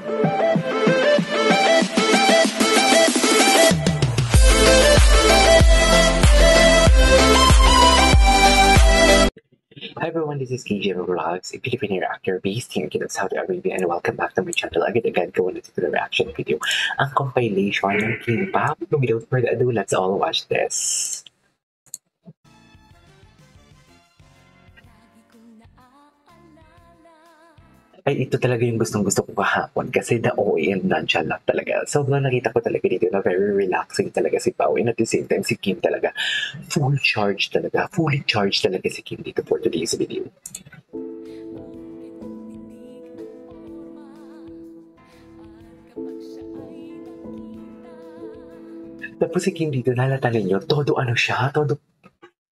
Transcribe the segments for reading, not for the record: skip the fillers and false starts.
Hi everyone, this is KJ Vlogs, a Filipino actor based here in Saudi Arabia, and welcome back to my channel. Again, go on to the reaction video. Ang compilation ng K-pop. Without further ado, let's all watch this. Ay, ito talaga yung gustong-gusto ko kahapon kasi the OA and nonchalant talaga. Sobrang nakita ko talaga dito na very relaxing talaga si Pao, and at the same time si Kim talaga fully charged talaga si Kim dito for today's video. Tapos si Kim dito, nalata ninyo, todo ano siya, todo,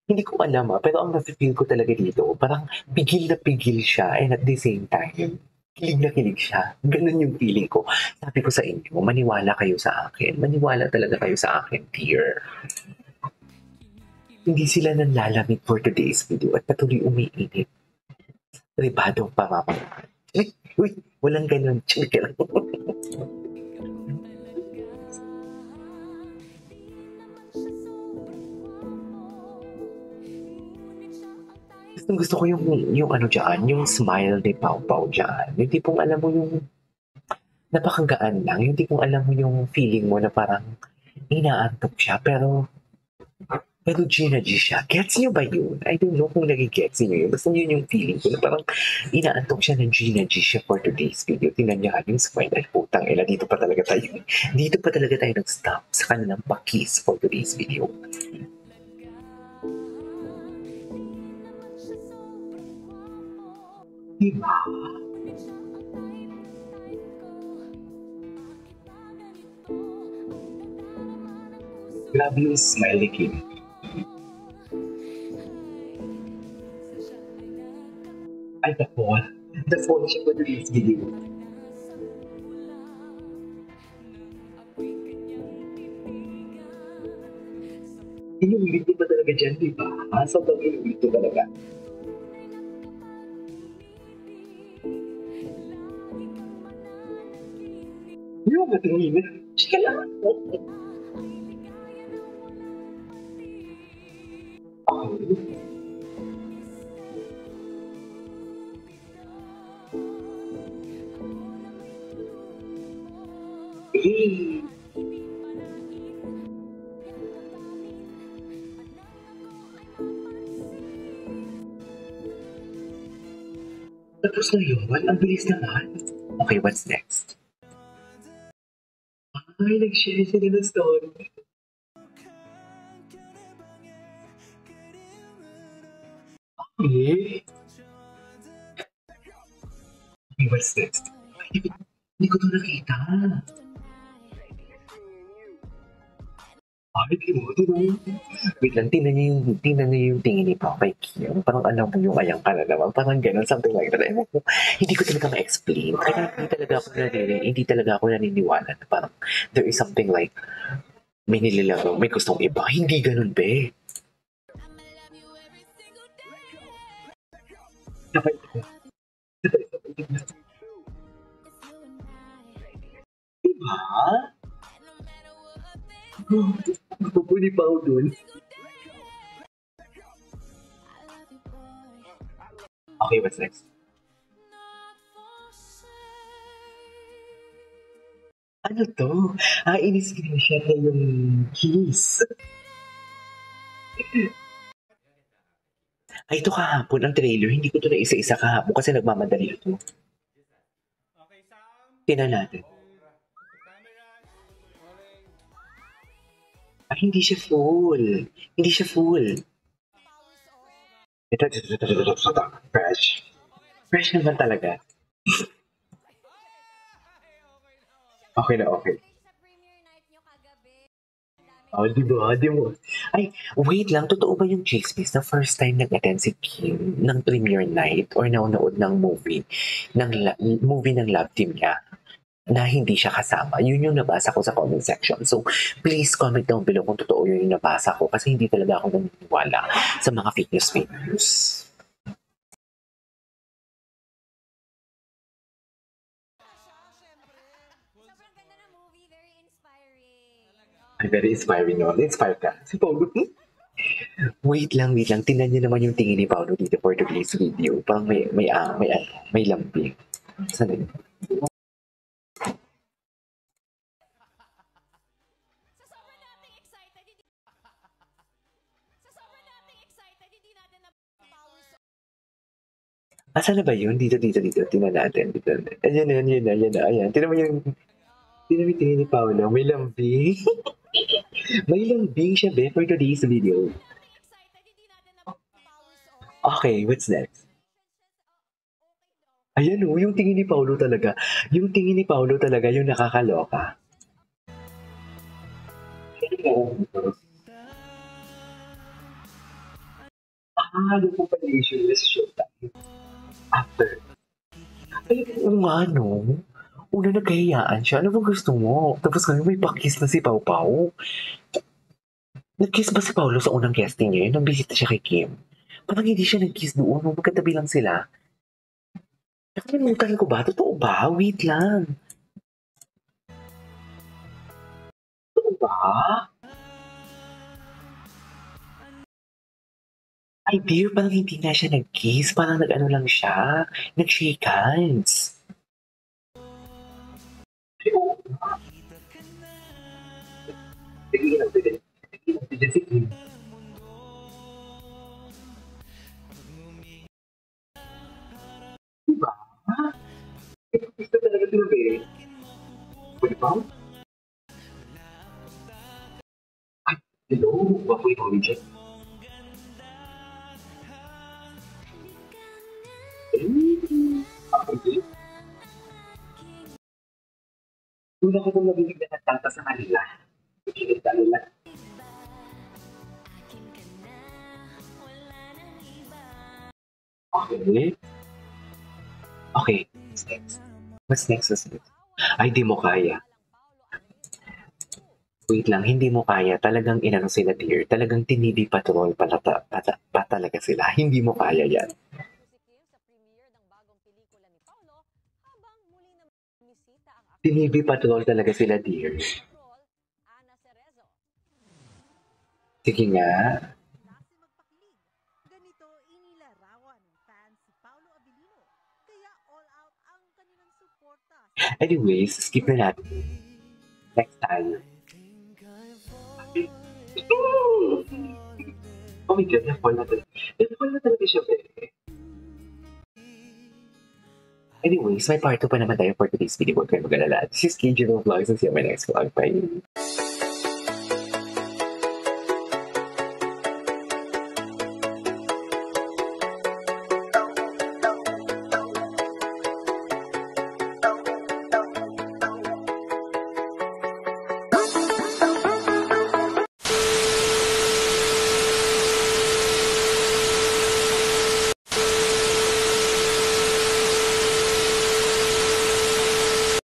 hindi ko alam pero ang nafe-feel ko talaga dito, parang pigil na pigil siya, and at the same time, kilig na kilig siya. Ganun yung feeling ko. Sabi ko sa inyo, maniwala kayo sa akin. Maniwala talaga kayo sa akin, dear. Hindi sila nanlalamig for today's video at patuloy umiinit. Ribadong pamamaraan. Uy, walang ganun. Chika lang. Gusto ko yung ano dyan, yung smile ni Pao Pao dyan. Yung tipong alam mo yung napakagaan lang. Yung tipong alam mo yung feeling mo na parang inaantok siya pero Gina G siya. Gets niyo ba yun? I don't know kung nagigets niyo yun. Basta yun yung feeling ko na parang inaantok siya ng Gina G siya for today's video. Tingnan niya yung smile. Ay putang ina, dito pa talaga tayo nag-stop sa kanilang pakis for today's video. Diba? Grabe yung smile ni Kim. Ay, the fall siya for today's video. Inuulit ko pa talaga dyan, diba? Sobrang inuulit ko talaga. Yung matingin. Chika lang. Tapos na yun? Ang bilis naman. Okay, what's next? Ay, nag-share sila ng story. Okay. Okay, what's next? Hindi ko ito nakita. Ay, wait lang, tingnan niyo yung tingin ni Pao kay Kim. Parang alam mo yung ayang ka na naman. Parang gano'n, something like that. Hindi ko talaga ma-explain. Kaya hindi talaga ako naniniwala na parang there is something like may nililaro, may gustong iba. Hindi gano'n, be. Diba? Pupuli pa ako dun. Okay, what's next? Ano to? In-screenshot na yung keys. Ay, ito kahapon, ang trailer. Hindi ko ito na isa-isa kahapon kasi nagmamadali ito. Tingnan natin. Ay, hindi siya full. Ito. Fresh. Fresh naman talaga. Okay na, okay. Oh, di ba? Ay, wait lang. Totoo ba yung chismis na first time nag-attend si Kim ng premiere night or nanonood ng movie ng love team niya na hindi siya kasama? Yun yung nabasa ko sa comment section. So, please comment down below kung totoo yun yung nabasa ko kasi hindi talaga ako naniniwala sa mga fake news. Ay, very inspiring naman. Inspire ka. Si Paolo, wait lang, wait lang. Tingnan niyo naman yung tingin ni Paolo dito for today's video. Parang may lambing. Saan yun? Asan na ba yun? Dito. Tingnan natin. Dito. Ayan na, yun na. Ayan. Tingnan mo yung tingin ni Paolo. May lambing. May lambing siya, be, for today's video. Okay, what's next? Ayan o, yung tingin ni Paolo talaga. Yung tingin ni Paolo talaga yung nakakaloka. Yung po pala issue is showtime. After. Ay, nga no. Una nagkahiyaan siya. Ano bang gusto mo? Tapos ngayon may pakiss na si Pau Pau. Nag-kiss ba si Paolo sa unang casting niya? Nang bisita siya kay Kim. Parang hindi siya nag-kiss doon. Nung magkatabi lang sila. Nakalimutan ko ba? Totoo ba? Wait lang. Totoo ba? Ay, dear, parang hindi na siya nag-kiss. Parang nag-ano lang siya. Nag-shake hands. Diba? Gusto talaga sinabi. Diba? Ay, hello? Wapo ikaw, Richard. Okay. Una ko nung nabibig na nagtanta sa kanila. Ikinita nila. Okay. Okay. What's next? Ay, di mo kaya. Wait lang, hindi mo kaya. Talagang inano sila, dear. Talagang tinidi patrol pa talaga sila. Hindi mo kaya yan. Tinidi patrol talaga sila, dear. Sige nga. Ganito inilarawan ng fans si Paolo Abilino. Kaya all out ang kanilang suporta. Anyways, skip na natin. Next time. Oh my God, na-fall na talaga. Na-fall na talaga siya, be. Anyways, may part 2 pa naman tayo for today's video. Huwag kayo mag-alala. This is KJ Vlogs and see you on my next vlog. Bye!